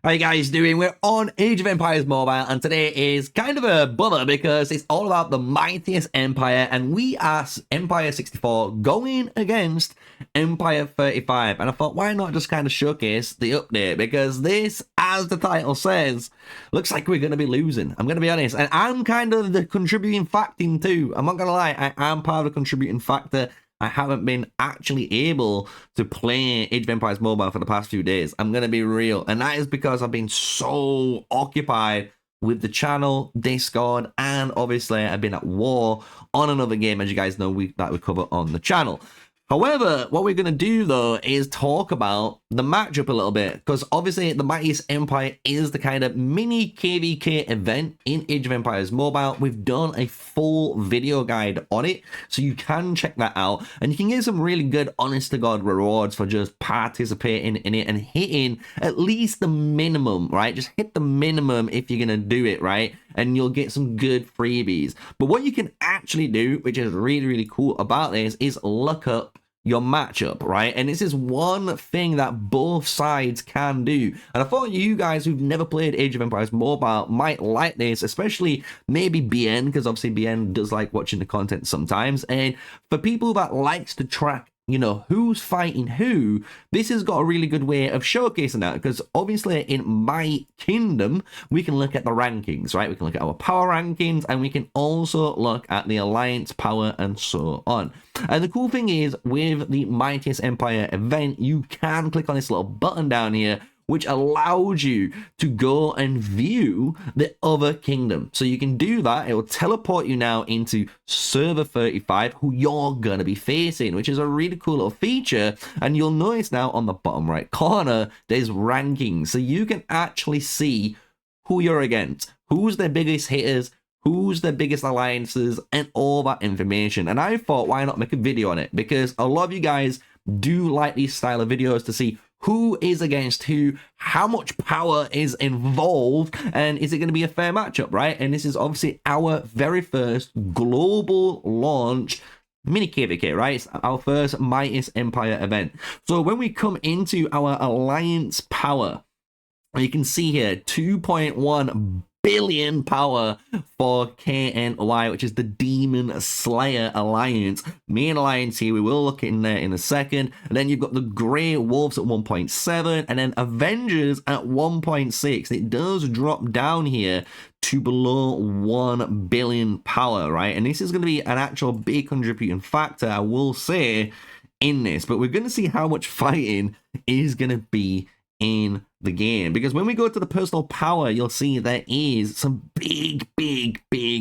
How you guys doing? We're on Age of Empires Mobile, and today is kind of a bummer because it's all about the mightiest empire, and we are Empire 64 going against Empire 35. And I thought, why not just kind of showcase the update? Because this, as the title says, looks like we're going to be losing. I'm going to be honest, and I'm kind of the contributing factor too. I'm not going to lie, I am part of the contributing factor. I haven't been actually able to play Age of Empires Mobile for the past few days. I'm going to be real. And that is because I've been so occupied with the channel, Discord, and obviously I've been at war on another game, as you guys know, that we cover on the channel. However, what we're going to do, though, is talk about the matchup a little bit, because obviously the Mightiest Empire is the kind of mini KVK event in Age of Empires Mobile. We've done a full video guide on it, so you can check that out, and you can get some really good, honest-to-God rewards for just participating in it and hitting at least the minimum, right? Just hit the minimum if you're going to do it, right? And you'll get some good freebies. But what you can actually do, which is really, really cool about this, is look up your matchup, right? And this is one thing that both sides can do. And I thought you guys who've never played Age of Empires Mobile might like this, especially maybe BN, because obviously BN does like watching the content sometimes. And for people that likes to track, you know, who's fighting who, this has got a really good way of showcasing that, because obviously in my kingdom, we can look at the rankings, right? We can look at our power rankings, and we can also look at the alliance power and so on. And the cool thing is, with the Mightiest Empire event, you can click on this little button down here, which allows you to go and view the other kingdom. So you can do that. It will teleport you now into server 35, who you're going to be facing, which is a really cool little feature. And you'll notice now on the bottom right corner, there's rankings. So you can actually see who you're against, who's their biggest hitters, who's the biggest alliances, and all that information. And I thought, why not make a video on it? Because a lot of you guys do like these style of videos to see who is against who, how much power is involved, and is it going to be a fair matchup, right? And this is obviously our very first global launch mini KVK, right? It's our first Mightiest Empire event. So when we come into our alliance power, you can see here 2.1 billion power for KNY, which is the Demon Slayer Alliance. Main alliance here, we will look in there in a second. And then you've got the Grey Wolves at 1.7, and then Avengers at 1.6. It does drop down here to below 1 billion power, right? And this is going to be an actual big contributing factor, I will say, in this. But we're going to see how much fighting is going to be in the game, because when we go to the personal power, you'll see there is some big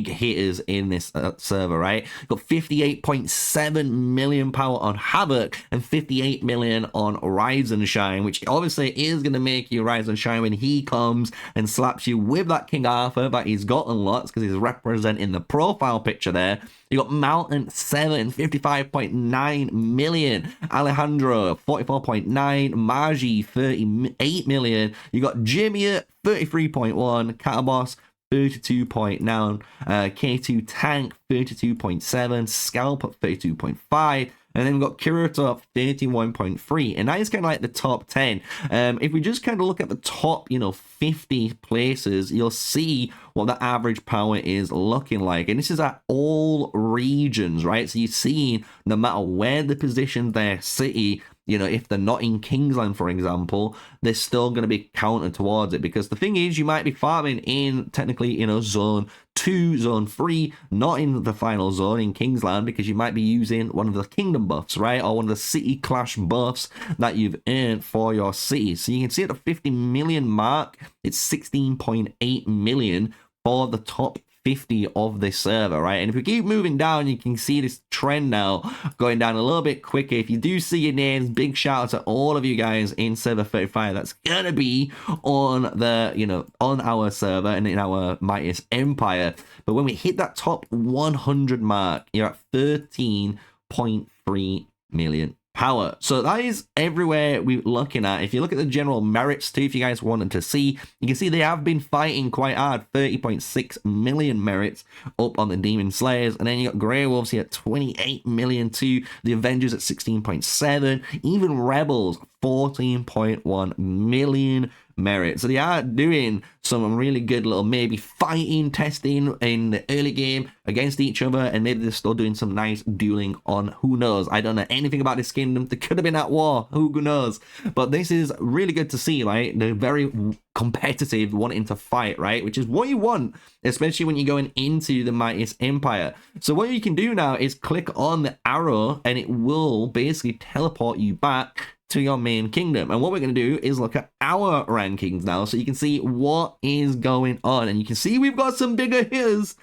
hitters in this server, right? Got 58.7 million power on Havoc and 58 million on Rise and Shine, which obviously is going to make you rise and shine when he comes and slaps you with that King Arthur that he's got unlocked, because he's representing the profile picture there. You got Mountain 7, 55.9 million. Alejandro, 44.9. Magi, 38 million. You got Jimmy at 33.1. Cataboss, 32.9. K2 Tank, 32.7. Scalp at 32.5. And then we've got Kirito 31.3, and that is kind of like the top 10. If we just kind of look at the top, 50 places, you'll see what the average power is looking like. And this is at all regions, right? So you see, no matter where they position their city, if they're not in Kingsland, for example, they're still going to be counted towards it. Because the thing is, you might be farming in, technically, zone 2, zone 3, not in the final zone in Kingsland, because you might be using one of the kingdom buffs, right? Or one of the city clash buffs that you've earned for your city. So you can see at the 50 million mark, it's 16.8 million for the top 50 of this server, right? And if we keep moving down, you can see this trend now going down a little bit quicker. If you do see your names, big shout out to all of you guys in server 35 that's gonna be on the on our server and in our Mightiest Empire. But when we hit that top 100 mark, you're at 13.3 million power. So that is everywhere we're looking at. If you look at the general merits too, if you guys wanted to see, you can see they have been fighting quite hard. 30.6 million merits up on the Demon Slayers, and then you got Grey Wolves here at 28 million too. The Avengers at 16.7, even Rebels 14.1 million merit. So they are doing some really good little maybe fighting testing in the early game against each other, and maybe they're still doing some nice dueling on, who knows. I don't know anything about this kingdom. They could have been at war, who knows. But this is really good to see, right? They're very competitive, wanting to fight, right? Which is what you want, especially when you're going into the Mightiest Empire. So what you can do now is click on the arrow and it will basically teleport you back to your main kingdom. And what we're going to do is look at our rankings now, so you can see what is going on. And you can see we've got some bigger hitters,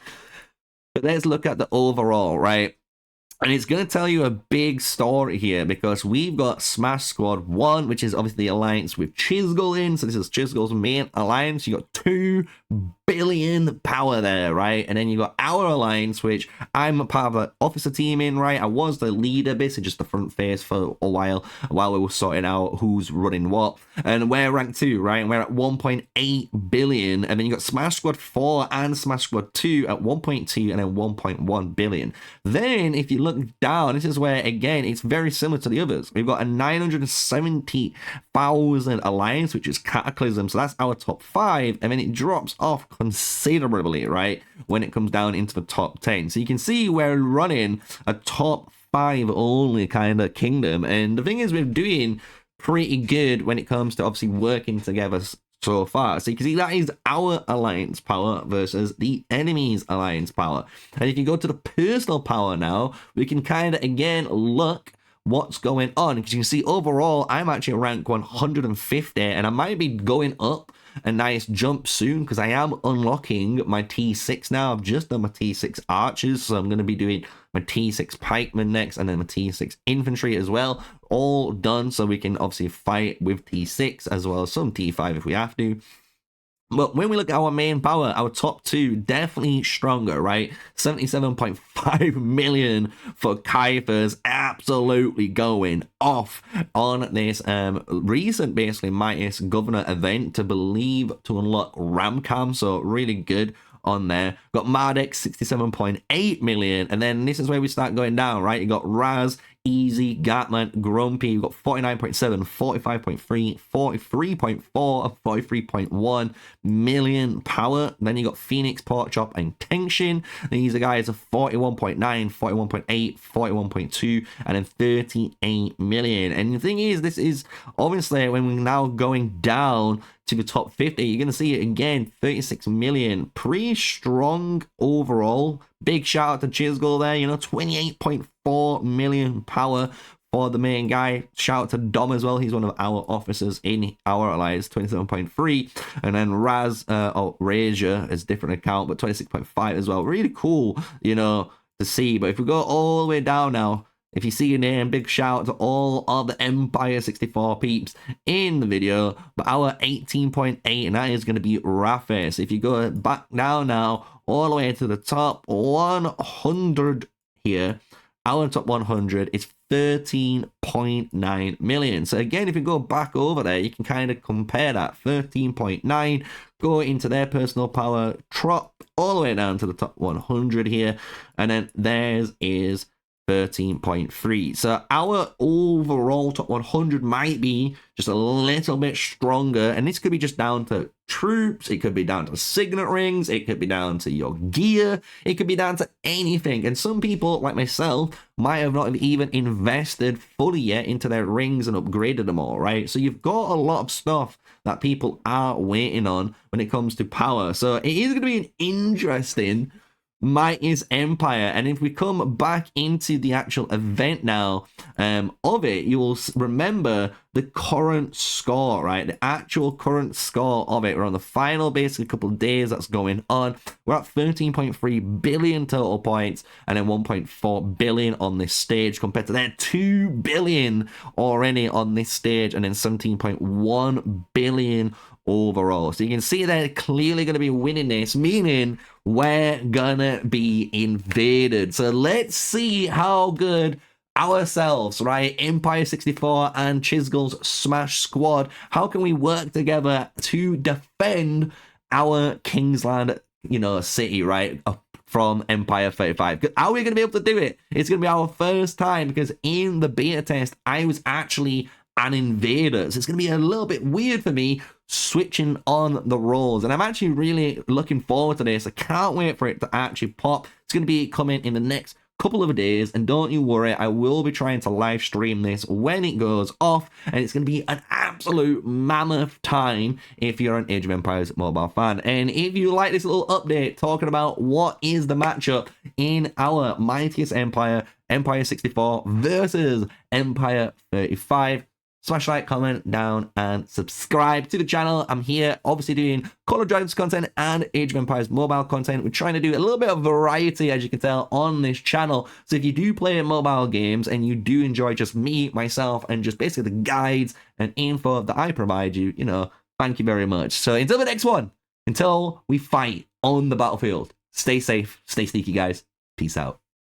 but let's look at the overall, right? And it's going to tell you a big story here, because we've got Smash Squad 1, which is obviously the alliance with Chisgul in. So this is Chisgul's main alliance. You got 2 billion power there, right? And then you got our alliance, which I'm a part of the officer team in, right? I was the leader, basically just the front face for a while we were sorting out who's running what. And we're ranked 2, right? And we're at 1.8 billion. And then you got Smash Squad 4 and Smash Squad 2 at 1.2 and then 1.1 billion. Then if you look down, this is where again it's very similar to the others. We've got a 970,000 alliance, which is Cataclysm, so that's our top 5, and then it drops off considerably, right, when it comes down into the top 10. So you can see we're running a top 5 only kind of kingdom, and the thing is we're doing pretty good when it comes to obviously working together so far. So you can see that is our alliance power versus the enemy's alliance power. And if you go to the personal power now, we can kind of again look what's going on, because you can see overall I'm actually rank 150, and I might be going up a nice jump soon because I am unlocking my T6 now. I've just done my T6 archers, so I'm going to be doing my T6 pikemen next, and then my T6 infantry as well, all done, so we can obviously fight with T6 as well as some T5 if we have to. But when we look at our main power, our top 2 definitely stronger, right? 77.5 million for Kuiper's, absolutely going off on this recent basically Mightiest Governor event to unlock Ramcam, so really good on there. Got Mardek 67.8 million, and then this is where we start going down, right? You got Raz, Easy, Gatman, Grumpy. You've got 49.7, 45.3, 43.4, 43.1 million power. Then you got Phoenix, Porkchop, and Tension. These are guys of 41.9, 41.8, 41.2, and then 38 million. And the thing is, this is obviously when we're now going down to the top 50, you're going to see it again, 36 million. Pretty strong overall. Big shout out to Chisgul there, you know, 28.4 million power for the main guy. Shout out to Dom as well. He's one of our officers in our alliance, 27.3. And then Raz, Razor is different account, but 26.5 as well. Really cool, you know, to see. But if we go all the way down now, if you see your name, big shout out to all of the Empire 64 peeps in the video. But our 18.8, and that is going to be Rafe. So if you go back down now, all the way to the top 100 here, our top 100 is 13.9 million. So again, if you go back over there, you can kind of compare that 13.9, go into their personal power, drop all the way down to the top 100 here, and then theirs is 13.3. So our overall top 100 might be just a little bit stronger, and this could be just down to troops, it could be down to signet rings, it could be down to your gear, it could be down to anything. And some people like myself might have not even invested fully yet into their rings and upgraded them all, right? So you've got a lot of stuff that people are waiting on when it comes to power. So it is going to be an interesting Mightiest Empire. And if we come back into the actual event now of it, you will remember the current score, right? The actual current score of it. We're on the final basically couple of days that's going on. We're at 13.3 billion total points, and then 1.4 billion on this stage compared to their 2 billion already on this stage, and then 17.1 billion overall. So you can see they're clearly going to be winning this, meaning we're gonna be invaded. So let's see how good ourselves, right, Empire 64 and Chisgul's Smash Squad, how can we work together to defend our Kingsland, you know, city, right, from Empire 35? How are we going to be able to do it? It's going to be our first time, because in the beta test I was actually an invader, so it's going to be a little bit weird for me switching on the roles, and I'm actually really looking forward to this. I can't wait for it to actually pop. It's going to be coming in the next couple of days, and don't you worry, I will be trying to live stream this when it goes off, and it's going to be an absolute mammoth time if you're an Age of Empires mobile fan. And if you like this little update talking about what is the matchup in our Mightiest Empire, Empire 64 versus Empire 35, smash like, comment down, and subscribe to the channel. I'm here obviously doing Call of Dragons content and Age of Empires mobile content. We're trying to do a little bit of variety, as you can tell, on this channel. So if you do play mobile games and you do enjoy just me, myself, and just basically the guides and info that I provide you, you know, thank you very much. So until the next one, until we fight on the battlefield, stay safe, stay sneaky, guys. Peace out.